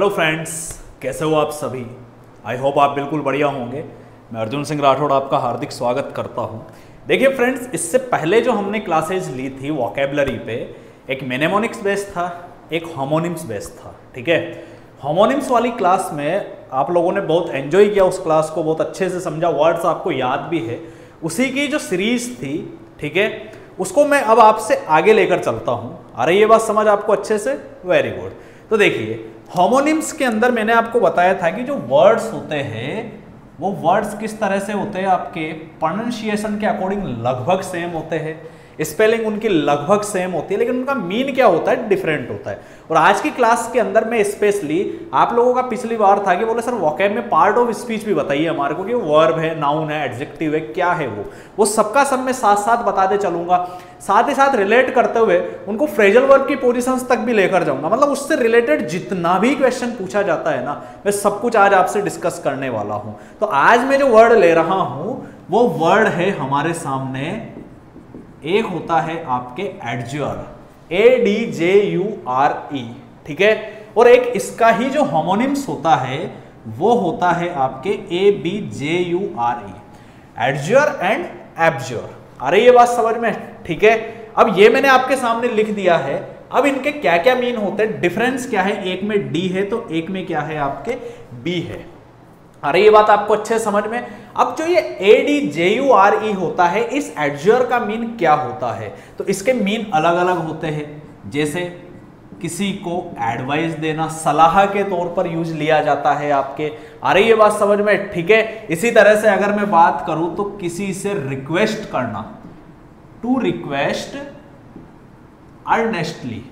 Friends, कैसे हो आप सभी। आई होप आप बिल्कुल बढ़िया होंगे। मैं अर्जुन सिंह राठौड़ आपका हार्दिक स्वागत करता हूं। देखिए फ्रेंड्स, इससे पहले जो हमने क्लासेज ली थी वोकैबुलरी पे, एक मेनेमोनिक्स बेस्ड था, एक होमोनिम्स बेस्ड था। ठीक है, होमोनिम्स वाली क्लास में आप लोगों ने बहुत एंजॉय किया, उस क्लास को बहुत अच्छे से समझा, वर्ड्स आपको याद भी है। उसी की जो सीरीज थी, ठीक है, उसको मैं अब आपसे आगे लेकर चलता हूं। आ रही है बात समझ आपको अच्छे से? Very good. तो देखिए, होमोनिम्स के अंदर मैंने आपको बताया था कि जो वर्ड्स होते हैं वो वर्ड्स किस तरह से होते हैं, आपके प्रोनाउंसिएशन के अकॉर्डिंग लगभग सेम होते हैं, स्पेलिंग उनकी लगभग सेम होती है, लेकिन उनका मीन क्या होता है, डिफरेंट होता है। और आज की क्लास के अंदर में स्पेशली आप लोगों का पिछली बार था कि बोले सर वोकैब में पार्ट ऑफ स्पीच भी बताइए हमारे को कि वर्ब है, नाउन है, एडजेक्टिव है, क्या है वो सबका सब मैं साथ साथ बताते चलूंगा। साथ ही साथ रिलेट करते हुए उनको फ्रेजल वर्ब की पोजीशंस तक भी लेकर जाऊंगा। मतलब उससे रिलेटेड जितना भी क्वेश्चन पूछा जाता है ना, मैं सब कुछ आज आपसे डिस्कस करने वाला हूं। तो आज मैं जो वर्ड ले रहा हूं वो वर्ड है हमारे सामने, एक होता है आपके एडज्योर, ADJURE, ठीक है, और एक इसका ही जो होमोनिम्स होता है वो होता है आपके ABJURE, एडज्योर एंड एब्ज्योर। आ रही है बात समझ में? ठीक है, अब ये मैंने आपके सामने लिख दिया है। अब इनके क्या क्या मीन होते हैं, डिफरेंस क्या है, एक में D है तो एक में क्या है आपके B है। अरे ये बात आपको अच्छे समझ में? अब जो ये ADJURE होता है, इस एडज्योर का मीन क्या होता है? तो इसके मीन अलग अलग होते हैं। जैसे किसी को एडवाइस देना, सलाह के तौर पर यूज लिया जाता है आपके। आ रही है बात समझ में? ठीक है, इसी तरह से अगर मैं बात करूं तो किसी से रिक्वेस्ट करना, टू रिक्वेस्ट अर्नेस्टली,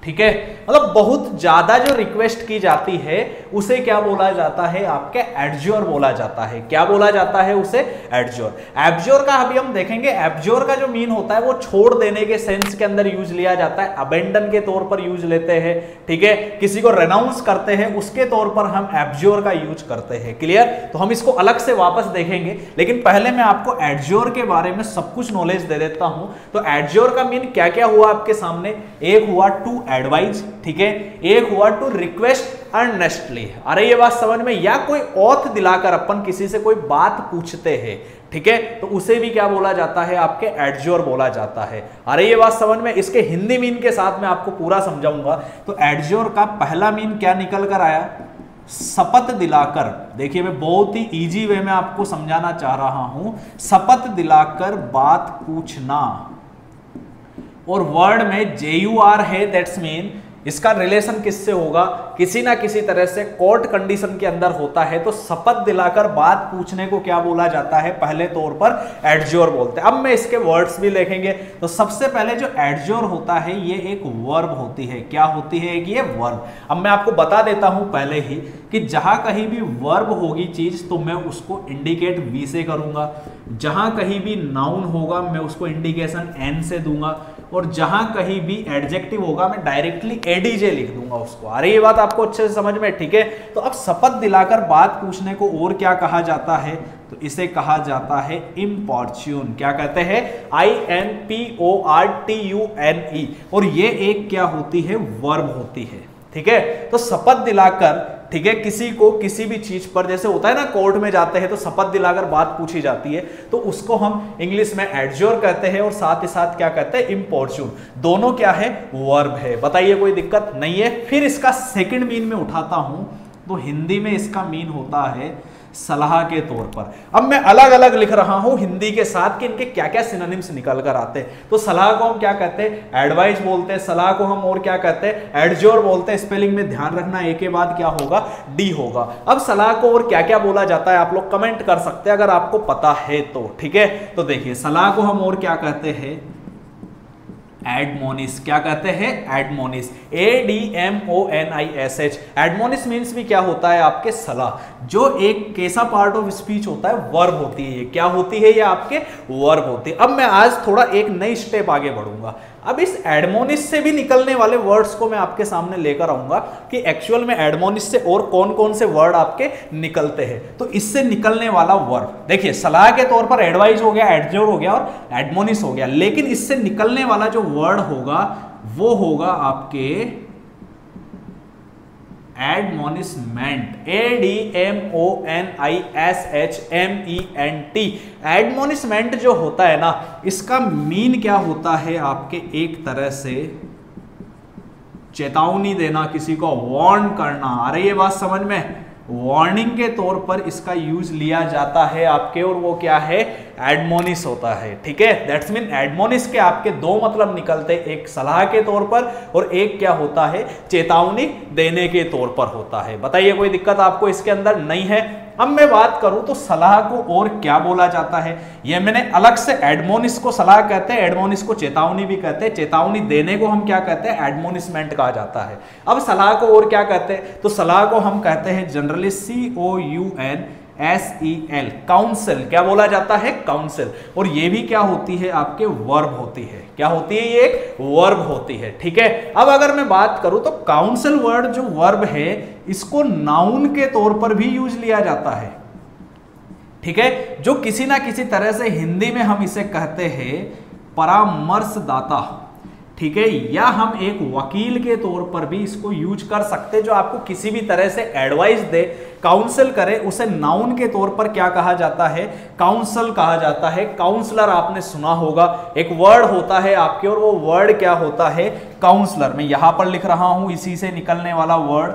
ठीक है, मतलब बहुत ज्यादा जो रिक्वेस्ट की जाती है उसे क्या बोला जाता है, आपके एडज्योर बोला जाता है। क्या बोला जाता है उसे? एडज्योर। एब्ज्योर का अभी हम देखेंगे। एब्ज्योर का जो मीन होता है वो छोड़ देने के सेंस के अंदर यूज लिया जाता है, अबेंडन के तौर पर यूज लेते हैं। ठीक है, किसी को रेनाउंस करते हैं उसके तौर पर हम एब्ज्योर का यूज करते हैं। क्लियर? तो हम इसको अलग से वापस देखेंगे, लेकिन पहले मैं आपको एडज्योर के बारे में सब कुछ नॉलेज दे देता हूं। तो एडज्योर का मीन क्या क्या हुआ आपके सामने? एक हुआ टू एडवाइज, ठीक है, एक हुआ टू रिक्वेस्ट अर्नेस्टली। अरे ये बात समझ में? या कोई ऑथ दिलाकर अपन किसी से कोई बात पूछते हैं, ठीक है, तो उसे भी क्या बोला जाता है, आपके एडज्योर बोला जाता है। अरे ये बात समझ में? इसके हिंदी मीन के साथ मैं आपको पूरा समझाऊंगा। तो एडज्योर का पहला मीन क्या निकल कर आया? शपथ दिलाकर। देखिए, मैं बहुत ही इजी वे में आपको समझाना चाह रहा हूं। शपथ दिलाकर बात पूछना, और वर्ड में JUR है, दैट्स मीन इसका रिलेशन किससे होगा? किसी ना किसी तरह से कोर्ट कंडीशन के अंदर होता है। तो शपथ दिलाकर बात पूछने को क्या बोला जाता है? पहले तौर पर एडज्योर बोलते हैं। अब मैं इसके वर्ड्स भी लिखेंगे। तो सबसे पहले जो एडज्योर होता है ये एक वर्ब होती है। क्या होती है? एक ये वर्ब। अब मैं आपको बता देता हूं पहले ही कि जहां कहीं भी वर्ब होगी चीज तो मैं उसको इंडिकेट V से करूंगा, जहां कहीं भी नाउन होगा मैं उसको इंडिकेशन N से दूंगा, और जहां कहीं भी एडजेक्टिव होगा मैं डायरेक्टली ADJ लिख दूंगा उसको। आ रही है बात आपको अच्छे से समझ में? ठीक है, तो अब शपथ दिलाकर बात पूछने को और क्या कहा जाता है? तो इसे कहा जाता है इम्पॉर्च्यून। क्या कहते हैं? IMPORTUNE। और ये एक क्या होती है? वर्ब होती है। ठीक है, तो शपथ दिलाकर, ठीक है, किसी को किसी भी चीज पर, जैसे होता है ना कोर्ट में जाते हैं तो शपथ दिलाकर बात पूछी जाती है, तो उसको हम इंग्लिश में एडज्योर कहते हैं, और साथ ही साथ क्या कहते हैं? इम्पॉर्च्यून। दोनों क्या है? वर्ब है। बताइए, कोई दिक्कत नहीं है? फिर इसका सेकंड मीन में उठाता हूं तो हिंदी में इसका मीन होता है सलाह के तौर पर। अब मैं अलग अलग लिख रहा हूं हिंदी के साथ कि इनके क्या क्या सिनोनिम्स निकल कर आते हैं। तो सलाह को हम क्या कहते हैं? एडवाइस बोलते हैं। सलाह को हम और क्या कहते हैं? एडज्योर बोलते हैं। स्पेलिंग में ध्यान रखना, एक के बाद क्या होगा? D होगा। अब सलाह को और क्या क्या बोला जाता है आप लोग कमेंट कर सकते हैं अगर आपको पता है तो। ठीक है, तो देखिए, सलाह को हम और क्या कहते हैं? एडमोनिस। क्या कहते हैं? एडमोनिस, ADMONISH। एडमोनिस मीन्स भी क्या होता है? आपके सलाह। जो एक कैसा पार्ट ऑफ स्पीच होता है? वर्ब होती है। ये क्या होती है? ये आपके वर्ब होती है। अब मैं आज थोड़ा एक नई स्टेप आगे बढ़ूंगा। अब इस एडमोनिस से भी निकलने वाले वर्ड्स को मैं आपके सामने लेकर आऊंगा कि एक्चुअल में एडमोनिस से और कौन कौन से वर्ड आपके निकलते हैं। तो इससे निकलने वाला वर्ड देखिए, सलाह के तौर पर एडवाइस हो गया, एडज्योर हो गया और एडमोनिस हो गया, लेकिन इससे निकलने वाला जो वर्ड होगा वो होगा आपके एडमोनिशमेंट, ADMONISHMENT। एडमोनिशमेंट जो होता है ना, इसका मीन क्या होता है आपके, एक तरह से चेतावनी देना, किसी को वार्न करना। आ रही है बात समझ में? वार्निंग के तौर पर इसका यूज लिया जाता है आपके, और वो क्या है, एडमोनिश होता है। ठीक है, दैट्स मीन एडमोनिश के आपके दो मतलब निकलते हैं, एक सलाह के तौर पर और एक क्या होता है, चेतावनी देने के तौर पर होता है। बताइए कोई दिक्कत आपको इसके अंदर नहीं है? अब मैं बात करूं तो सलाह को और क्या बोला जाता है, ये मैंने अलग से, एडमोनिश को सलाह कहते हैं, एडमोनिश को चेतावनी भी कहते हैं, चेतावनी देने को हम क्या कहते हैं, एडमोनिशमेंट कहा जाता है। अब सलाह को और क्या कहते हैं, तो सलाह को हम कहते हैं जनरली COUNSEL, काउंसिल। क्या बोला जाता है, काउंसिल। और ये भी क्या होती है आपके, वर्ब होती है। क्या होती है, ये एक वर्ब होती है। ठीक है, अब अगर मैं बात करूं तो काउंसिल वर्ड जो वर्ब है, इसको नाउन के तौर पर भी यूज लिया जाता है। ठीक है, जो किसी ना किसी तरह से हिंदी में हम इसे कहते हैं परामर्शदाता। ठीक है, या हम एक वकील के तौर पर भी इसको यूज कर सकते हैं, जो आपको किसी भी तरह से एडवाइस दे, काउंसिल करे, उसे नाउन के तौर पर क्या कहा जाता है, काउंसिल कहा जाता है। काउंसलर आपने सुना होगा, एक वर्ड होता है आपके, और वो वर्ड क्या होता है, काउंसलर। मैं यहां पर लिख रहा हूं इसी से निकलने वाला वर्ड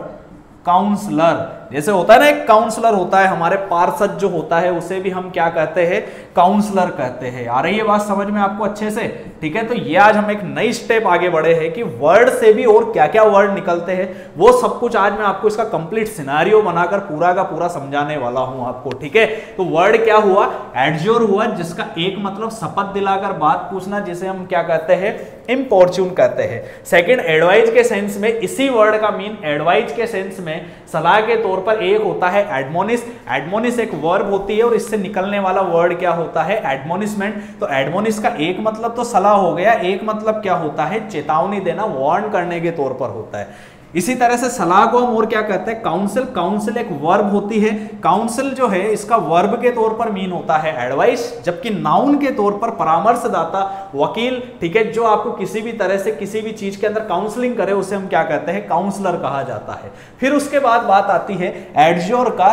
काउंसलर। जैसे होता है ना, एक काउंसलर होता है, हमारे पार्षद जो होता है उसे भी हम क्या कहते हैं, काउंसलर कहते हैं। आ रही है बात समझ में आपको अच्छे से? ठीक है, तो ये आज हम एक नई स्टेप आगे बढ़े हैं कि वर्ड से भी और क्या क्या वर्ड निकलते हैं, वो सब कुछ आज मैं आपको इसका कंप्लीट सिनेरियो बनाकर पूरा का पूरा समझाने वाला हूं आपको। ठीक है, तो वर्ड क्या हुआ, एडज्योर हुआ, जिसका एक मतलब शपथ दिलाकर बात पूछना, जिसे हम क्या कहते हैं, इंपॉर्च्यून कहते हैं। सेकंड, एडवाइज के सेंस में, इसी वर्ड का मीन एडवाइज के सेंस में सलाह के तौर पर एक होता है एडमोनिश। एडमोनिश एक वर्ब होती है और इससे निकलने वाला वर्ड क्या होता है, एडमोनिशमेंट। तो एडमोनिश का एक मतलब तो सलाह हो गया, एक मतलब क्या होता है, चेतावनी देना, वार्न करने के तौर पर होता है। इसी तरह से सलाह को हम और क्या कहते हैं, काउंसिल। काउंसिल एक वर्ब होती है। काउंसिल जो है इसका वर्ब के तौर पर मीन होता है एडवाइस, जबकि नाउन के तौर पर परामर्शदाता, वकील। ठीक है, जो आपको किसी भी तरह से किसी भी चीज के अंदर काउंसलिंग करे, उसे हम क्या कहते हैं, काउंसलर कहा जाता है। फिर उसके बाद बात आती है एडज्योर का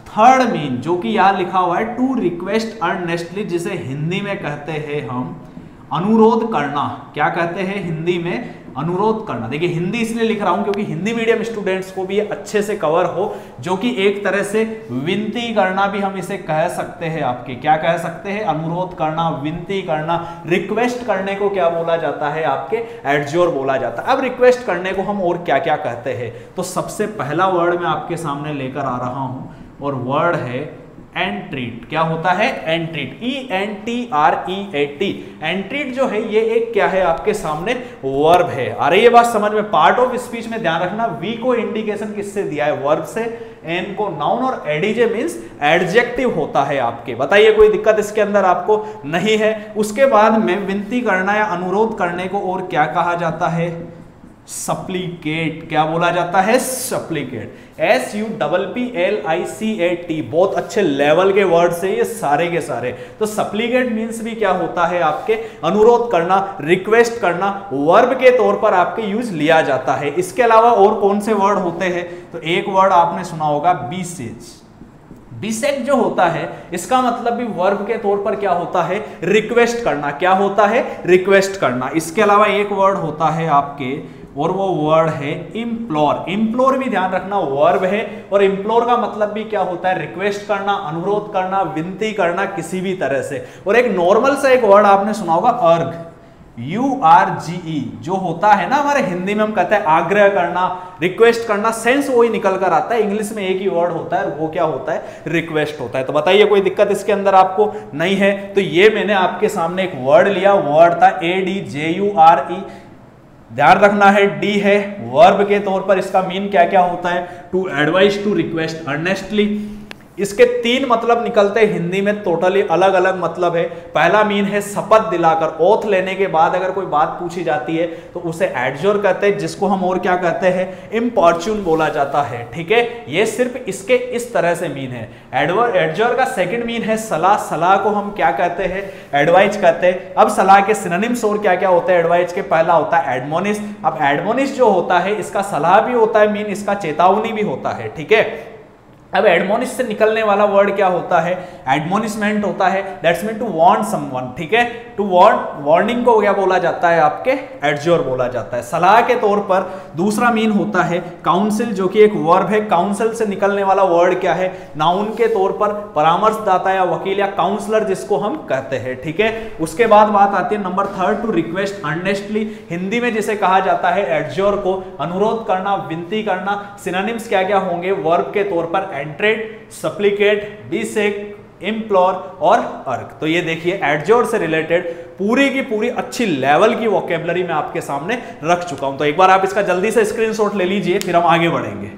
थर्ड मीन, जो कि यहां लिखा हुआ है, टू रिक्वेस्ट अर्नेस्टली, जिसे हिंदी में कहते हैं हम अनुरोध करना। क्या कहते हैं हिंदी में, अनुरोध करना। देखिए हिंदी इसलिए लिख रहा हूं क्योंकि हिंदी मीडियम स्टूडेंट्स को भी ये अच्छे से कवर हो, जो कि एक तरह से विनती करना भी हम इसे कह सकते हैं आपके। क्या कह सकते हैं, अनुरोध करना, विनती करना। रिक्वेस्ट करने को क्या बोला जाता है आपके, एडज्योर बोला जाता है। अब रिक्वेस्ट करने को हम और क्या क्या कहते हैं, तो सबसे पहला वर्ड मैं आपके सामने लेकर आ रहा हूं, और वर्ड है एंट्रीट। क्या होता है, एंट्रीट, ENTREAT। एंट्रीट जो है ये एक क्या है आपके सामने, वर्ब है। आ रही है बात समझ में? पार्ट ऑफ स्पीच में ध्यान रखना, वी को इंडिकेशन किससे दिया है, वर्ब से, एन को नाउन, और एडीजे मींस एडजेक्टिव होता है आपके। बताइए कोई दिक्कत इसके अंदर आपको नहीं है? उसके बाद में विनती करना या अनुरोध करने को और क्या कहा जाता है, सप्लीकेट। क्या बोला जाता है, सप्लीकेट, SUPPLICAT। बहुत अच्छे लेवल के वर्ड से ये सारे के सारे। तो सप्लीकेट मींस भी क्या होता है आपके, अनुरोध करना, रिक्वेस्ट करना, वर्ब के तौर पर आपके यूज लिया जाता है। इसके अलावा और कौन से वर्ड होते हैं, तो एक वर्ड आपने सुना होगा, बीसेज। बीसेज जो होता है इसका मतलब भी वर्ब के तौर पर क्या होता है, रिक्वेस्ट करना। क्या होता है, रिक्वेस्ट करना। इसके अलावा एक वर्ड होता है आपके, और वो वर्ड है इम्प्लोर। इम्प्लोर भी ध्यान रखना वर्ब है, और इम्प्लोर का मतलब भी क्या होता है, रिक्वेस्ट करना, अनुरोध करना, विनती करना किसी भी तरह से। और एक नॉर्मल सा एक वर्ड आपने सुना होगा, अर्ग, URGE, जो होता है ना हमारे हिंदी में हम कहते हैं आग्रह करना, रिक्वेस्ट करना, सेंस वही निकल कर आता है। इंग्लिश में एक ही वर्ड होता है, वो क्या होता है, रिक्वेस्ट होता है। तो बताइए कोई दिक्कत इसके अंदर आपको नहीं है? तो ये मैंने आपके सामने एक वर्ड लिया, वर्ड था ADJURE। ध्यान रखना है, डी है वर्ब के तौर पर, इसका मीन क्या क्या होता है, to advice, to request earnestly. इसके 3 मतलब निकलते हैं हिंदी में, टोटली अलग अलग मतलब है। पहला मीन है शपथ दिलाकर, ओथ लेने के बाद अगर कोई बात पूछी जाती है तो उसे एडजोर कहते हैं, जिसको हम और क्या कहते हैं, इम्पॉर्च्यून बोला जाता है। ठीक है, ये सिर्फ इसके इस तरह से मीन है। एडजोर का सेकंड मीन है सलाह, सलाह को हम क्या कहते हैं, एडवाइज कहते हैं। अब सलाह के सिनोनिम्स और क्या क्या होते हैं एडवाइज के, पहला होता है एडमोनिश। अब एडमोनिश जो होता है इसका सलाह भी होता है मीन, इसका चेतावनी भी होता है। ठीक है, अब एडमोनिश से निकलने वाला वर्ड क्या होता है, एडमोनिशमेंट होता है, that's mean to warn someone. ठीक है, टू वार्न, वार्निंग को क्या बोला जाता है आपके, एडजोर बोला जाता है। सलाह के तौर पर दूसरा मीन होता है काउंसिल, जो कि एक वर्ब है। काउंसिल से निकलने वाला वर्ड क्या है, नाउन के तौर पर परामर्शदाता या वकील या काउंसलर जिसको हम कहते हैं। ठीक है, उसके बाद बात आती है number 3 to request earnestly, Hindi में जिसे कहा जाता है एडजोर को अनुरोध करना, विनती करना। सिनोनिम्स क्या क्या होंगे वर्ब के तौर पर, एंट्रेट, सप्लिकेट, बिसेक, इम्प्लोर और अर्क। तो ये देखिए एडजोर से रिलेटेड पूरी की पूरी अच्छी लेवल की वोकेबलरी मैं आपके सामने रख चुका हूं। तो एक बार आप इसका जल्दी से स्क्रीनशॉट ले लीजिए, फिर हम आगे बढ़ेंगे।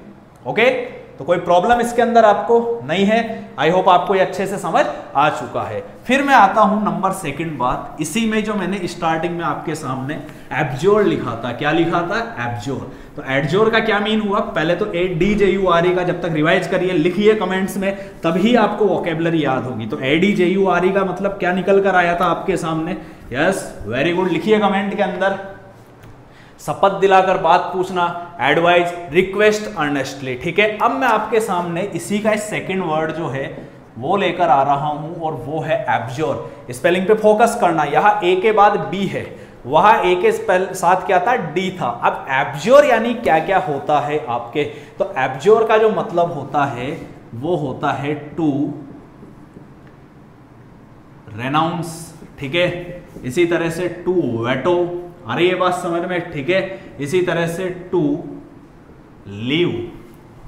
ओके, तो कोई प्रॉब्लम इसके अंदर आपको नहीं है। आई होप आपको ये अच्छे से समझ आ चुका है। फिर मैं आता हूं नंबर 2 बात, इसी में जो मैंने स्टार्टिंग में आपके सामने एब्जोर लिखा था। क्या लिखा था, एब्जोर। तो एडजोर का क्या मीन हुआ, पहले तो ADJURE का जब तक रिवाइज करिए, लिखिए कमेंट्स में, तभी आपको वोकेबलरी याद होगी। तो ADJURE का मतलब क्या निकल कर आया था आपके सामने, यस वेरी गुड, लिखिए कमेंट के अंदर। शपथ दिलाकर बात पूछना, एडवाइज, रिक्वेस्ट अर्नेस्टली। ठीक है, अब मैं आपके सामने इसी का सेकंड वर्ड जो है वो लेकर आ रहा हूं और वो है एब्जोर। स्पेलिंग पे फोकस करना, यहां ए के बाद बी है, वहां ए के साथ क्या था, डी था। अब एब्जोर यानी क्या क्या होता है आपके, तो एब्जोर का जो मतलब होता है वो होता है टू रेनाउंस। ठीक है, इसी तरह से टू वेटो, अरे ये बात समझ में, ठीक है, इसी तरह से टू लीव।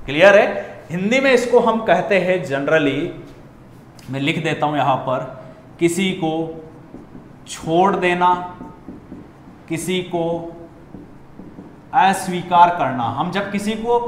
क्लियर है, हिंदी में इसको हम कहते हैं जनरली, मैं लिख देता हूं यहां पर, किसी को छोड़ देना, किसी को अस्वीकार करना। हम जब किसी को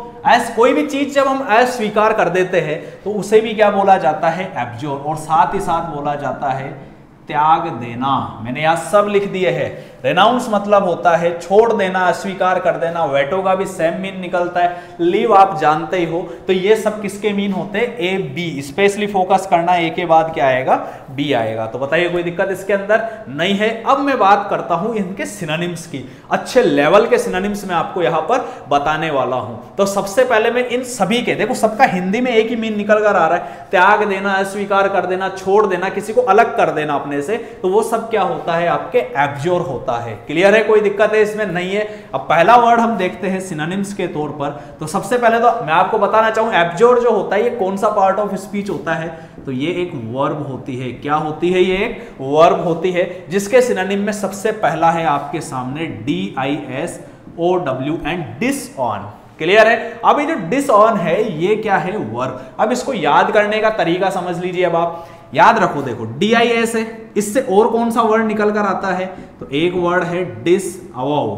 कोई भी चीज जब हम अस्वीकार कर देते हैं तो उसे भी क्या बोला जाता है, एब्जोर। और साथ ही साथ बोला जाता है त्याग देना। मैंने यहां सब लिख दिए हैं। रेनाउंस मतलब होता है छोड़ देना, अस्वीकार कर देना। वेटो का भी सेम मीन निकलता है। लीव आप जानते ही हो। तो ये सब किसके मीन होते हैं, ए बी। स्पेशली फोकस करना, ए के बाद क्या आएगा, बी आएगा। तो बताइए कोई दिक्कत इसके अंदर नहीं है। अब मैं बात करता हूं इनके सिनोनिम्स की। अच्छे लेवल के सिनोनिम्स मैं आपको यहां पर बताने वाला हूं। तो सबसे पहले मैं इन सभी के, देखो सबका हिंदी में एक ही मीन निकल कर आ रहा है, त्याग देना, अस्वीकार कर देना, छोड़ देना, किसी को अलग कर देना अपने से, तो वो सब क्या होता है, आपके एब्जोर होता है। क्लियर है, कोई दिक्कत है इसमें नहीं है। अब पहला वर्ड हम देखते हैं सिनोनिम्स के तौर पर। तो सबसे पहले तो मैं आपको बताना चाहूं, एब्जोर जो होता है ये कौन सा पार्ट ऑफ स्पीच होता है, तो ये एक वर्ब होती है। क्या होती है, ये एक वर्ब होती है, जिसके सिनोनिम में सबसे पहला है आपके सामने DISOW एंड डिसऑन। क्लियर है। अब ये जो डिसऑन है ये क्या है, वर्ब। अब इसको याद करने का तरीका समझ लीजिए। अब आप याद रखो, देखो DIS है, इससे और कौन सा वर्ड निकल कर आता है, तो एक वर्ड है डिसअवॉव।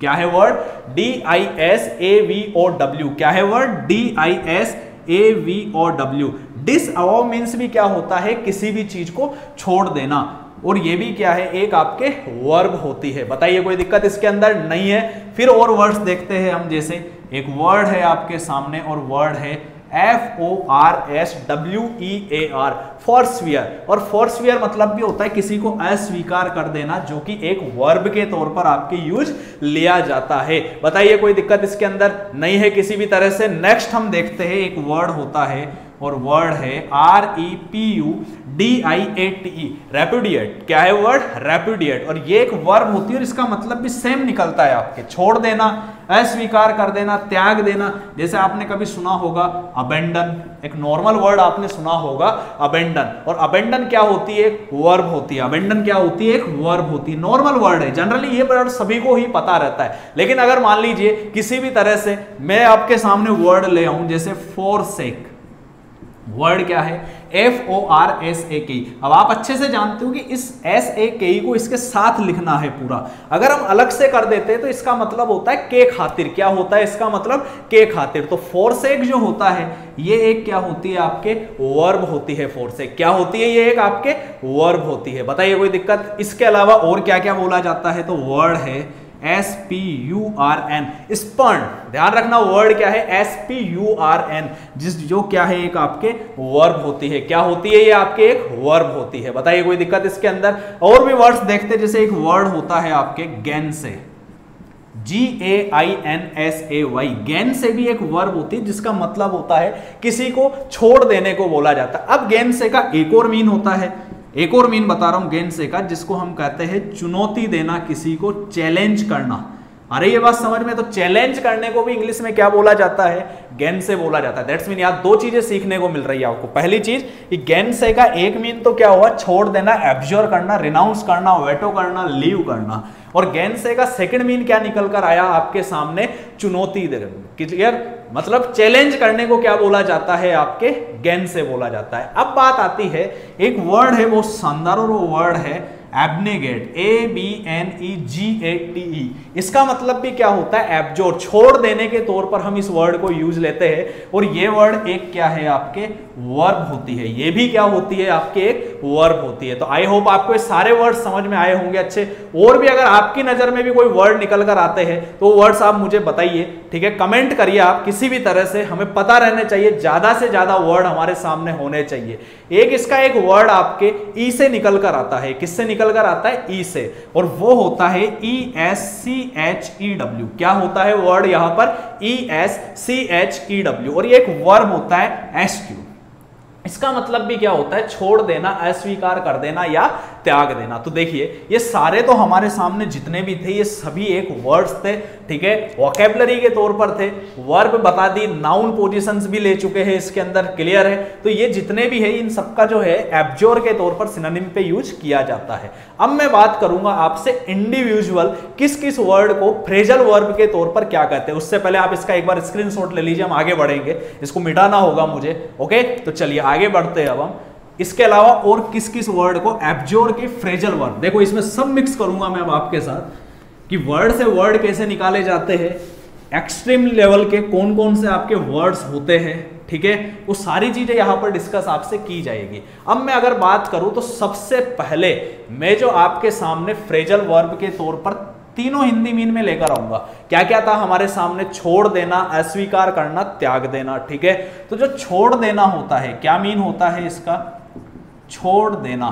क्या है वर्ड, DISAVOW। क्या है वर्ड, DISAVOW। डिसअवॉव मीन्स भी क्या होता है, किसी भी चीज को छोड़ देना। और ये भी क्या है, एक आपके वर्ब होती है। बताइए कोई दिक्कत इसके अंदर नहीं है। फिर और वर्ड्स देखते हैं हम, जैसे एक वर्ड है आपके सामने और वर्ड है FORSWEAR, फॉरस्वियर। और फॉरस्वियर मतलब भी होता है किसी को अस्वीकार कर देना, जो कि एक वर्ब के तौर पर आपके यूज लिया जाता है। बताइए कोई दिक्कत इसके अंदर नहीं है किसी भी तरह से। नेक्स्ट हम देखते हैं, एक वर्ड होता है और वर्ड है REPUDIATE, रेपुडिएट। क्या है वर्ड, रेपुडिएट। और ये एक वर्ब होती है और इसका मतलब भी सेम निकलता है आपके, छोड़ देना, अस्वीकार कर देना, त्याग देना। जैसे आपने कभी सुना होगा अबेंडन, एक नॉर्मल वर्ड आपने सुना होगा अबेंडन। और अबेंडन क्या होती है, वर्ब होती है। अबेंडन क्या होती है, एक वर्ब होती है, नॉर्मल वर्ड है। जनरली ये वर्ड सभी को ही पता रहता है। लेकिन अगर मान लीजिए किसी भी तरह से मैं आपके सामने वर्ड ले आऊं, जैसे फॉरसेक, वर्ड क्या है FORSAKE। अब आप अच्छे से जानते हो कि इस SAKE को इसके साथ लिखना है पूरा। अगर हम अलग से कर देते हैं तो इसका मतलब होता है के खातिर। क्या होता है इसका मतलब? के खातिर। तो forsake जो होता है ये एक क्या होती है आपके वर्ब होती है। forsake क्या होती है? ये एक आपके वर्ब होती है। बताइए कोई दिक्कत? इसके अलावा और क्या क्या बोला जाता है? तो वर्ड है SPURN, स्पर्न। ध्यान रखना वर्ड क्या है SPURN, जो क्या है एक आपके वर्ब होती है। क्या होती है? ये आपके एक वर्ब होती है। बताइए कोई दिक्कत इसके अंदर? और भी वर्ड्स देखते हैं, जैसे एक वर्ड होता है आपके गैनसे, GAINSAY। गैन से भी एक वर्ब होती है जिसका मतलब होता है किसी को छोड़ देने को बोला जाता है। अब गैन से का एक और मीन होता है, एक और मीन बता रहा हूं गेन से का, जिसको हम कहते हैं चुनौती देना, किसी को चैलेंज करना। अरे ये बात समझ में? तो चैलेंज करने को भी इंग्लिश में क्या बोला जाता है? गेन से बोला जाता है। दैट्स मीन यहाँ दो चीजें सीखने को मिल रही है आपको। पहली चीज कि गेन से का एक मीन तो क्या हुआ? छोड़ देना, एब्जॉर करना, रिनाउंस करना, वेटो करना, लीव करना। और गेन से का सेकंड मीन क्या निकल कर आया आपके सामने? चुनौती देना। क्लियर? मतलब चैलेंज करने को क्या बोला जाता है? आपके गेन से बोला जाता है। अब बात आती है, एक वर्ड है वो शानदार, और वो वर्ड है एब्नेगेट, ABNEGATE। इसका मतलब भी क्या होता है? एब्जॉर, छोड़ देने के तौर पर हम इस वर्ड को यूज लेते हैं। और ये वर्ड एक क्या है? आपके वर्ब होती है। ये भी क्या होती है? आपके एक वर्ब होती है। तो आई होप आपको ये सारे वर्ड समझ में आए होंगे अच्छे। और भी अगर आपकी नजर में भी कोई वर्ड निकल कर आते हैं तो वर्ड्स आप मुझे बताइए, ठीक है? कमेंट करिए आप किसी भी तरह से, हमें पता रहने चाहिए, ज्यादा से ज्यादा वर्ड हमारे सामने होने चाहिए। एक इसका एक वर्ड आपके ई से निकल कर आता है। किससे निकल कर आता है? ई से। और वो होता है ESCHEW। क्या होता है वर्ड यहां पर? ESCHEW। और ये एक वर्ब होता है SQ। इसका मतलब भी क्या होता है? छोड़ देना, अस्वीकार कर देना या त्याग देना। तो देखिए ये सारे तो हमारे सामने जितने भी थे ये सभी एक वर्ड्स थे, ठीक है? वोकैबुलरी के तौर पर थे। वर्ब बता दी, नाउन पोजीशंस भी ले चुके हैं इसके अंदर। क्लियर है? तो ये जितने भी है इन सबका जो है एब्जॉर के तौर पर सिनोनिम पे यूज किया जाता है। अब मैं बात करूंगा आपसे इंडिविजुअल किस किस वर्ड को फ्रेजल वर्ब के तौर पर क्या कहते हैं। उससे पहले आप इसका एक बार स्क्रीनशॉट ले लीजिए, हम आगे बढ़ेंगे। इसको मिटाना होगा मुझे। ओके, तो चलिए आगे बढ़ते हैं। अब हम इसके अलावा और किस किस वर्ड को एब्जॉर के फ्रेजल वर्ब, देखो इसमें सब मिक्स करूंगा मैं अब आपके साथ कि वर्ड से वर्ड कैसे निकाले जाते हैं, एक्सट्रीम लेवल के कौन कौन से आपके वर्ड्स होते हैं, ठीक है? वो सारी चीजें यहां पर डिस्कस आपसे की जाएगी। अब मैं अगर बात करूं तो सबसे पहले मैं जो आपके सामने फ्रेजल वर्ब के तौर पर तीनों हिंदी मीन में लेकर आऊंगा। क्या क्या था हमारे सामने? छोड़ देना, अस्वीकार करना, त्याग देना, ठीक है? तो जो छोड़ देना होता है, क्या मीन होता है इसका? छोड़ देना,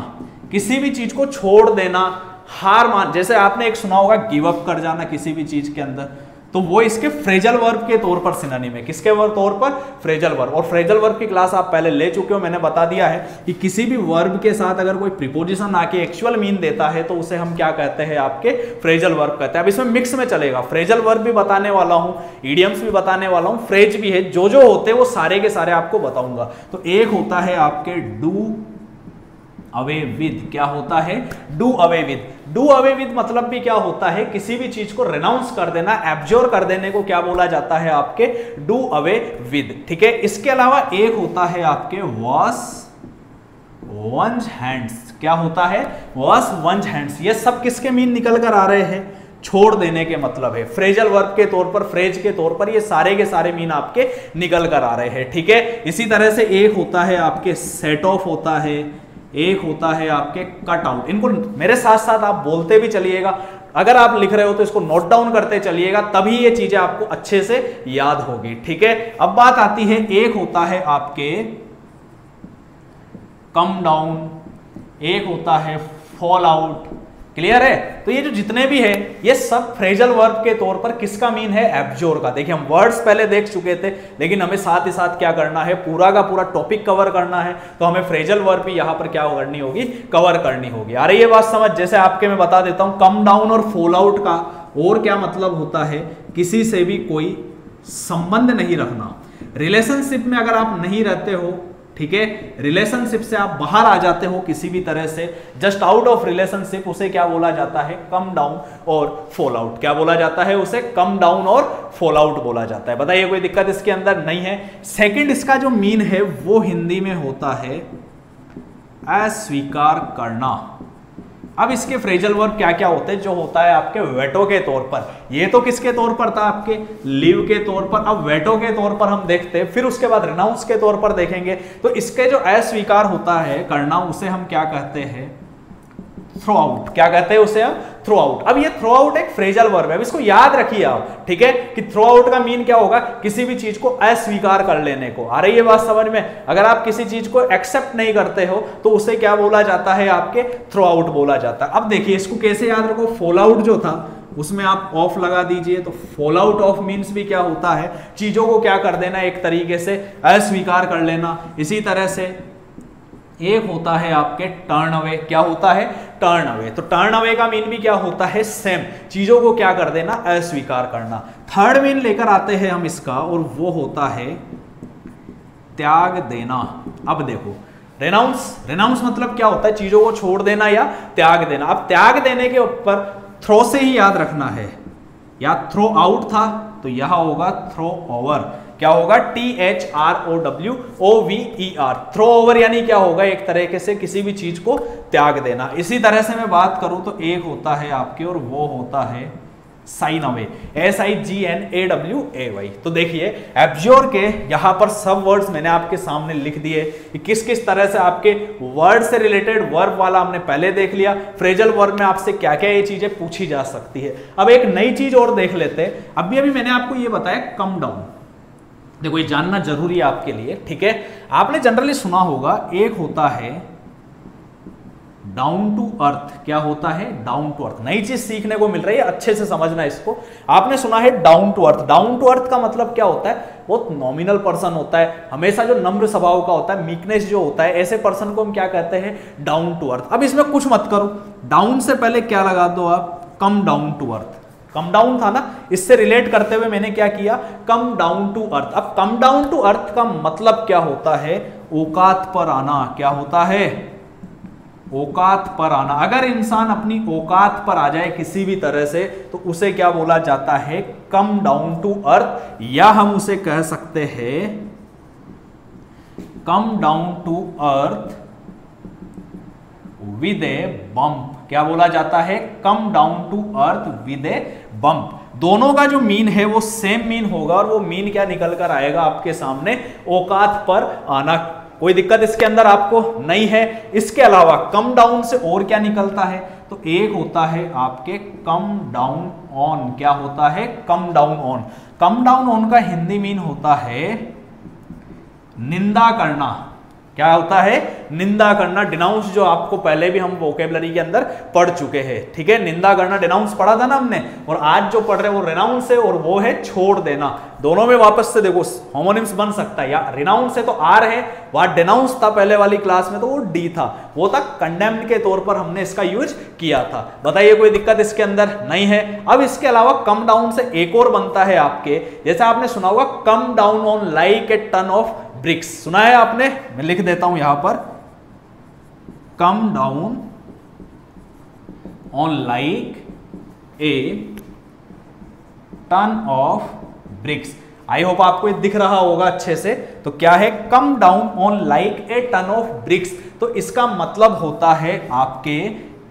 किसी भी चीज को छोड़ देना, हार मान, जैसे आपने एक सुना होगा गिव अप कर जाना किसी भी चीज के अंदर, तो वो इसके फ्रेजल वर्ब के तौर पर सिनोनिम है। किसके तौर पर? Phrasal verb. और फ्रेजल वर्ब की क्लास आप पहले ले चुके हो, मैंने बता दिया है कि किसी भी वर्ब के साथ अगर कोई प्रीपोजिशन आके एक्चुअल मीन देता है तो उसे हम क्या कहते हैं? आपके फ्रेजल वर्ब कहते हैं। अब इसमें मिक्स में चलेगा, फ्रेजल वर्ब भी बताने वाला हूं, इडियम्स भी बताने वाला हूं, फ्रेज भी है। जो जो होते हैं वो सारे के सारे आपको बताऊंगा। तो एक होता है आपके डू अवे विद। क्या होता है? Do away with. Do away with मतलब भी क्या होता है? किसी भी चीज को रिनाउंस कर देना, एब्जॉर कर देने को क्या बोला जाता है? आपके डू अवे विद, ठीक है? इसके अलावा एक होता है आपके वॉश वंस हैंड्स। क्या होता है? Wash one's hands. ये सब किसके मीन निकल कर आ रहे हैं? छोड़ देने के मतलब है। फ्रेजल वर्ब के तौर पर, फ्रेज के तौर पर ये सारे के सारे मीन आपके निकल कर आ रहे हैं, ठीक है? इसी तरह से एक होता है आपके सेट ऑफ होता है, एक होता है आपके कट आउट। इनको मेरे साथ साथ आप बोलते भी चलिएगा, अगर आप लिख रहे हो तो इसको नोट डाउन करते चलिएगा, तभी ये चीजें आपको अच्छे से याद होगी, ठीक है? अब बात आती है, एक होता है आपके कम डाउन, एक होता है फॉल आउट। क्लियर है? तो ये जो जितने भी है ये सब फ्रेजल वर्ब के तौर पर किसका मीन है? एब्जॉर का। देखिए हम वर्ड्स पहले देख चुके थे, लेकिन हमें साथ ही साथ क्या करना है? पूरा का पूरा टॉपिक कवर करना है, तो हमें फ्रेजल वर्ब भी यहां पर क्या करनी होगी? कवर करनी होगी। आ रही है बात समझ? जैसे आपके मैं बता देता हूं, कम डाउन और फॉल आउट का और क्या मतलब होता है? किसी से भी कोई संबंध नहीं रखना। रिलेशनशिप में अगर आप नहीं रहते हो ठीक है, रिलेशनशिप से आप बाहर आ जाते हो किसी भी तरह से, जस्ट आउट ऑफ रिलेशनशिप, उसे क्या बोला जाता है, कम डाउन और फॉल आउट। क्या बोला जाता है उसे, कम डाउन और फॉल आउट बोला जाता है। बताइए कोई दिक्कत इसके अंदर नहीं है। सेकंड इसका जो मीन है वो हिंदी में होता है अस्वीकार करना। अब इसके फ्रेजल वर्ब क्या क्या होते हैं, जो होता है आपके वेटो के तौर पर, ये तो किसके तौर पर था, आपके लीव के तौर पर, अब वेटो के तौर पर हम देखते हैं, फिर उसके बाद रिनाउंस के तौर पर देखेंगे। तो इसके जो अस्वीकार होता है करना, उसे हम क्या कहते हैं, थ्रो आउट। क्या कहते हैं उसे हम, थ्रो आउट। अब ये थ्रो आउट एक फ्रेजल वर्ब है, अब इसको याद रखिए आप, ठीक है, कि थ्रो आउट का मीन क्या होगा, किसी भी चीज को अस्वीकार कर लेने को। आ रही है बात समझ में? अगर आप किसी चीज को एक्सेप्ट नहीं करते हो तो उसे क्या बोला जाता है, आपके थ्रो आउट बोला जाता है। अब देखिए इसको कैसे याद रखो, फॉल आउट जो था उसमें आप ऑफ लगा दीजिए, तो फॉल आउट ऑफ मीन्स भी क्या होता है, चीजों को क्या कर देना, एक तरीके से अस्वीकार कर लेना। इसी तरह से एक होता है आपके टर्न अवे। क्या होता है, टर्न अवे। तो टर्न अवे का मीन भी क्या होता है, सेम, चीजों को क्या कर देना, अस्वीकार करना। थर्ड मीन लेकर आते हैं हम इसका, और वो होता है त्याग देना। अब देखो रेनाउंस, रेनाउंस मतलब क्या होता है, चीजों को छोड़ देना या त्याग देना। अब त्याग देने के ऊपर थ्रो से ही याद रखना है, या थ्रो आउट था तो यह होगा थ्रो ओवर। क्या होगा, THROWOVER, थ्रो ओवर यानी क्या होगा, एक तरीके से किसी भी चीज को त्याग देना। इसी तरह से मैं बात करूं तो एक होता है आपके, और वो होता है साइन अवे, SIGNAWAY। तो देखिए एब्ज्योर के यहां पर सब वर्ड्स मैंने आपके सामने लिख दिए कि किस किस तरह से आपके वर्ड से रिलेटेड वर्ब वाला हमने पहले देख लिया, फ्रेजल वर्ब में आपसे क्या क्या ये चीजें पूछी जा सकती है। अब एक नई चीज और देख लेते हैं। अभी मैंने आपको ये बताया कम डाउन, देखो ये जानना जरूरी है आपके लिए, ठीक है। आपने जनरली सुना होगा एक होता है डाउन टू अर्थ। क्या होता है, डाउन टू अर्थ। नई चीज सीखने को मिल रही है, अच्छे से समझना इसको। आपने सुना है down to earth. Down to earth का मतलब क्या होता है, बहुत नॉमिनल पर्सन होता है, हमेशा जो नम्र स्वभाव का होता है, मीकनेस जो होता है, ऐसे पर्सन को हम क्या कहते हैं, डाउन टू अर्थ। अब इसमें कुछ मत करो, डाउन से पहले क्या लगा दो आप, come down to earth. Come down था ना, इससे रिलेट करते हुए मैंने क्या किया, कम डाउन टू अर्थ। अब कम डाउन टू अर्थ का मतलब क्या होता है, औकात पर आना। क्या होता है, औकात पर आना। अगर इंसान अपनी औकात पर आ जाए किसी भी तरह से तो उसे क्या बोला जाता है, कम डाउन टू अर्थ, या हम उसे कह सकते हैं come down to earth with a bump. क्या बोला जाता है, come down to earth with a bump. दोनों का जो मीन है वो सेम मीन होगा, और वो मीन क्या निकल कर आएगा आपके सामने, औकात पर आना। कोई दिक्कत इसके अंदर आपको नहीं है। इसके अलावा कम डाउन से और क्या निकलता है, तो एक होता है आपके कम डाउन ऑन। क्या होता है, come down on. Come down on का हिंदी मीन होता है निंदा करना। क्या होता है, निंदा करना। डिनाउंस जो आपको पहले भी हम वोकेबलरी के अंदर पढ़ चुके हैं, ठीक है। निंदा करना डिनाउंस पढ़ा था ना हमने, और आज जो पढ़ रहे हैं वो रेनाउंस है, और वो है छोड़ देना। दोनों में वापस से देखो होमोनिम्स बन सकता है, या रेनाउंस से तो आर है, वहां डिनाउंस था पहले वाली क्लास में तो वो डी था, वो था कंडेम्ड के तौर पर हमने इसका यूज किया था। बताइए कोई दिक्कत इसके अंदर नहीं है। अब इसके अलावा कम डाउन से एक और बनता है आपके, जैसे आपने सुना होगा come down on like a ton of bricks. सुना है आपने, मैं लिख देता हूं यहां पर, come down on like a ton of bricks. I hope आपको ये दिख रहा होगा अच्छे से। तो क्या है, come down on like a ton of bricks. तो इसका मतलब होता है आपके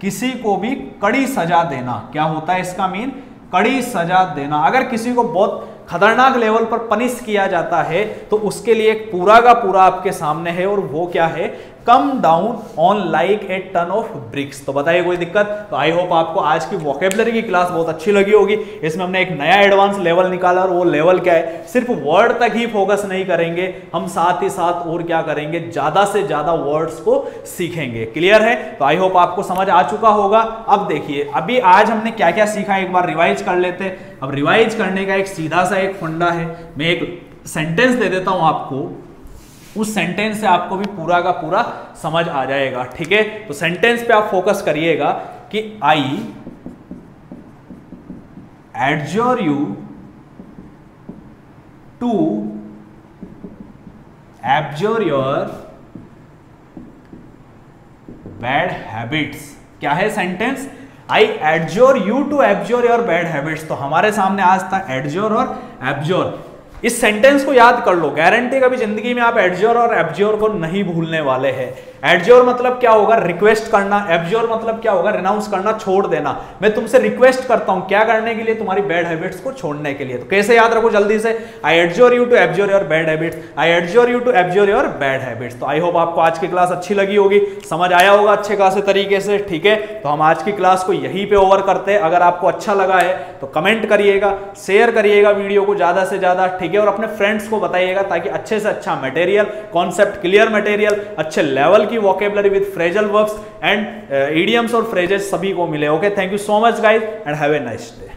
किसी को भी कड़ी सजा देना। क्या होता है इसका मीन, कड़ी सजा देना। अगर किसी को बहुत खतरनाक लेवल पर पनिश किया जाता है तो उसके लिए एक पूरा का पूरा आपके सामने है, और वो क्या है, come down on like a ton of bricks. तो बताइए कोई दिक्कत। तो आई होप आपको आज की वोकेबलरी की क्लास बहुत अच्छी लगी होगी। इसमें हमने एक नया एडवांस लेवल निकाला, और वो लेवल क्या है, सिर्फ वर्ड तक ही फोकस नहीं करेंगे हम, साथ ही साथ और क्या करेंगे, ज्यादा से ज्यादा वर्ड्स को सीखेंगे। क्लियर है? तो आई होप आपको समझ आ चुका होगा। अब देखिए अभी आज हमने क्या क्या सीखा, एक बार रिवाइज कर लेते हैं। अब रिवाइज करने का एक सीधा सा एक फंडा है, मैं एक सेंटेंस दे देता हूं आपको, उस सेंटेंस से आपको भी पूरा का पूरा समझ आ जाएगा, ठीक है। तो सेंटेंस पे आप फोकस करिएगा कि I adjure you to abjure your bad habits. क्या है sentence? I adjure you to abjure your bad habits. तो हमारे सामने आज था एडजोर और एब्जोर। इस सेंटेंस को याद कर लो, गारंटी कभी जिंदगी में आप एडजोर और एब्जोर को नहीं भूलने वाले हैं। एडजोर मतलब क्या होगा? रिक्वेस्ट करना। एब्जोर मतलब क्या होगा? रिनाउंस करना, छोड़ देना। मैं तुमसे रिक्वेस्ट करता हूं क्या करने के लिए? तुम्हारी बैड हैबिट्स को छोड़ने के लिए। तो कैसे याद रखो जल्दी से? I adjure you to abjure your bad habits, I adjure you to abjure your bad habits. तो आई होप आपको आज की क्लास अच्छी लगी होगी, समझ आया होगा अच्छे खासे तरीके से। ठीक है, तो हम आज की क्लास को यहीं पे ओवर करते हैं। अगर आपको अच्छा लगा है तो कमेंट करिएगा, शेयर करिएगा वीडियो को ज्यादा से ज्यादा। ठीक है, और अपने फ्रेंड्स को बताइएगा ताकि अच्छे से अच्छा मटेरियल, कॉन्सेप्ट क्लियर मटेरियल, अच्छे लेवल की vocabulary with phrasal verbs and idioms और फ्रेजेस सभी को मिले। Okay, thank you so much guys and have a nice day.